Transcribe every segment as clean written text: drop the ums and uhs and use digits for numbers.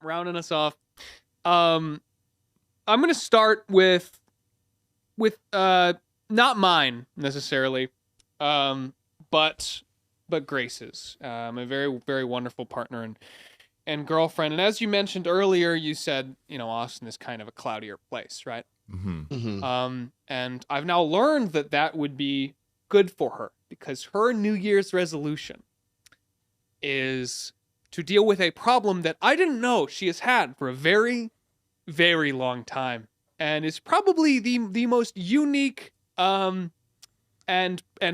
rounding us off. I'm gonna start with not mine necessarily, but Grace's. A very, very wonderful partner and girlfriend. And as you mentioned earlier, you said, Austin is kind of a cloudier place, right? And I've now learned that would be good for her, because her New Year's resolution is to deal with a problem that I didn't know she has had for a very, very long time, and is probably the most unique and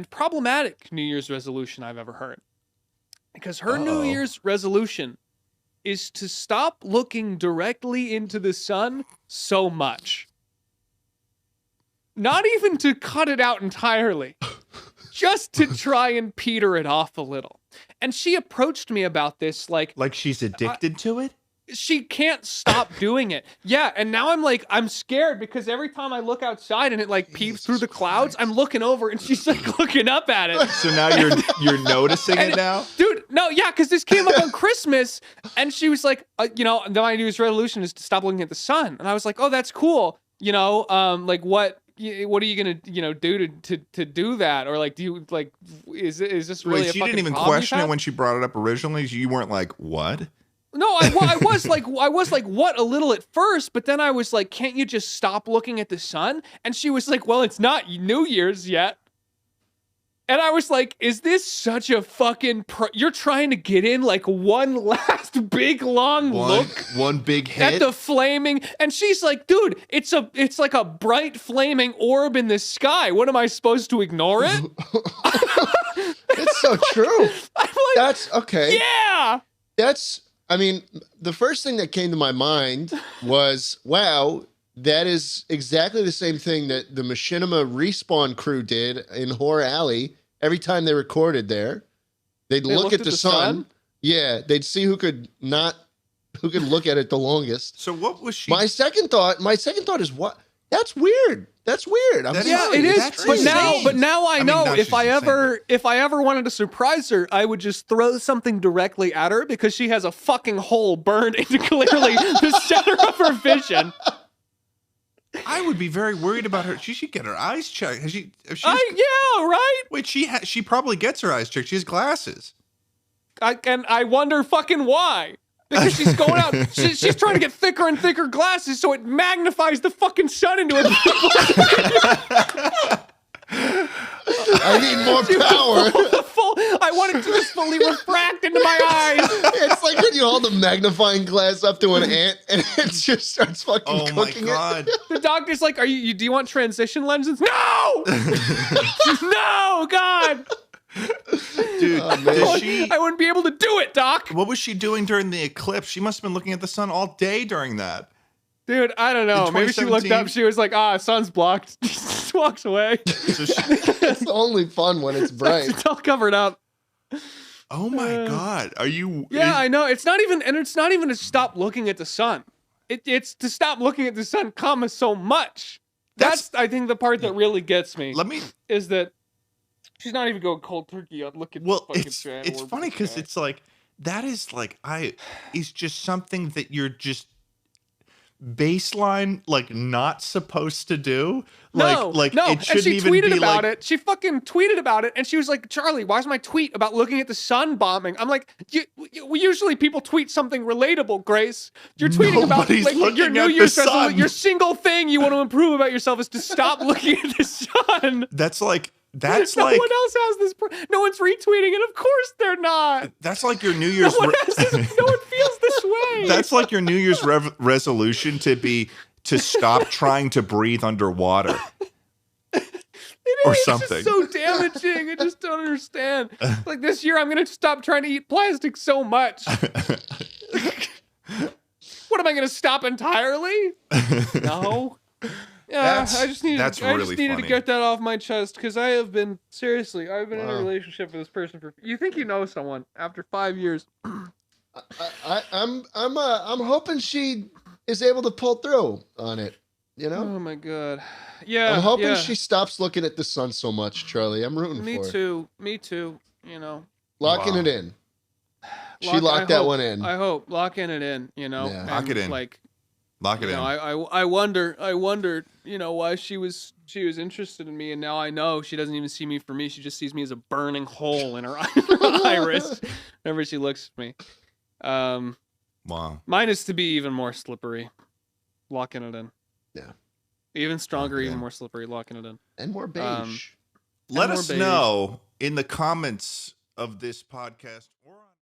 problematic New Year's resolution I've ever heard. Because her New Year's resolution is to stop looking directly into the sun so much. Not even to cut it out entirely, just to try and peter it off a little. And she approached me about this like she's addicted to it? She can't stop doing it. Yeah, and now I'm scared, because every time I look outside and it peeps through the clouds, I'm looking over and she's looking up at it. So now you're noticing it now? Dude, no, yeah, because this came up on Christmas, and she was like, my New Year's resolution is to stop looking at the sun. And I was like, oh, that's cool. What are you gonna do to do that? Or do you is this really? Wait, she didn't even question it when she brought it up originally. You weren't like, what? No, I was like what, a little at first, but then I was like, can't you just stop looking at the sun? And she was like, well, it's not New Year's yet. And I was like, is this such a fucking you're trying to get in one last big long look, one big hit at the flaming, and she's like, dude, it's like a bright flaming orb in the sky. What am I supposed to ignore it? It's so true. I'm like, that's okay. Yeah. The first thing that came to my mind was, wow, that is exactly the same thing that the Machinima Respawn crew did in Horror Alley. Every time they recorded there, they'd look at the sun. Yeah, they'd see who could look at it the longest. So what was she? My second thought is, what? That's weird. That's weird. Yeah, it is. But now I know if I ever wanted to surprise her, I would just throw something directly at her, because she has a fucking hole burned into clearly the center of her vision. I would be very worried about her. She should get her eyes checked. Yeah, right? Wait, she probably gets her eyes checked. She has glasses. And I wonder fucking why. Because she's going out, she's trying to get thicker and thicker glasses so it magnifies the fucking sun into it. I need more power. I want it to just fully refract into my eyes. It's like when you hold a magnifying glass up to an ant and it just starts fucking cooking God. it. The doctor's like, do you want transition lenses? No! No, God! Dude, I wouldn't be able to do it, Doc. What was she doing during the eclipse? She must have been looking at the sun all day during that. Dude, I don't know. Maybe she looked up, she was like, sun's blocked. Just walks away. So it's only fun when it's bright. It's all covered up. Oh my God. Are you... Yeah, I know. It's not even to stop looking at the sun. It's to stop looking at the sun, so much. That's I think the part that really gets me. Is that she's not even going cold turkey on looking at the fucking sky. It's funny because it's that is is just something that you're just baseline not supposed to do. No. It shouldn't and she even tweeted be about it. She fucking tweeted about it, and she was like, Charlie, why is my tweet about looking at the sun bombing? I'm like, usually people tweet something relatable, Grace. You're tweeting about your New Year's resolution. Your single thing you want to improve about yourself is to stop looking at the sun. No one else has this. No one's retweeting it. Of course they're not. That's like your New Year's. No one feels this way. That's like your New Year's resolution to stop trying to breathe underwater. Or something. It's just so damaging. I just don't understand. This year, I'm going to stop trying to eat plastic so much. What am I going to stop entirely? No. Yeah, I just needed to get that off my chest, because I've been in a relationship with this person for. You think you know someone after 5 years? I'm hoping she is able to pull through on it. Oh my God. Yeah. I'm hoping she stops looking at the sun so much, Charlie. I'm rooting for her. Me too. Locking it in. She locked that one in. I hope locking it in. You know, Yeah. Lock it in. Like, Lock it in. I wonder, you know, why she was interested in me, and now I know she doesn't even see me for me. She just sees me as a burning hole in her iris whenever she looks at me. Wow. Mine is to be even more slippery, locking it in. Yeah. Even stronger, Lock it even in. more slippery, locking it in. And more beige. Let more us beige. know in the comments of this podcast or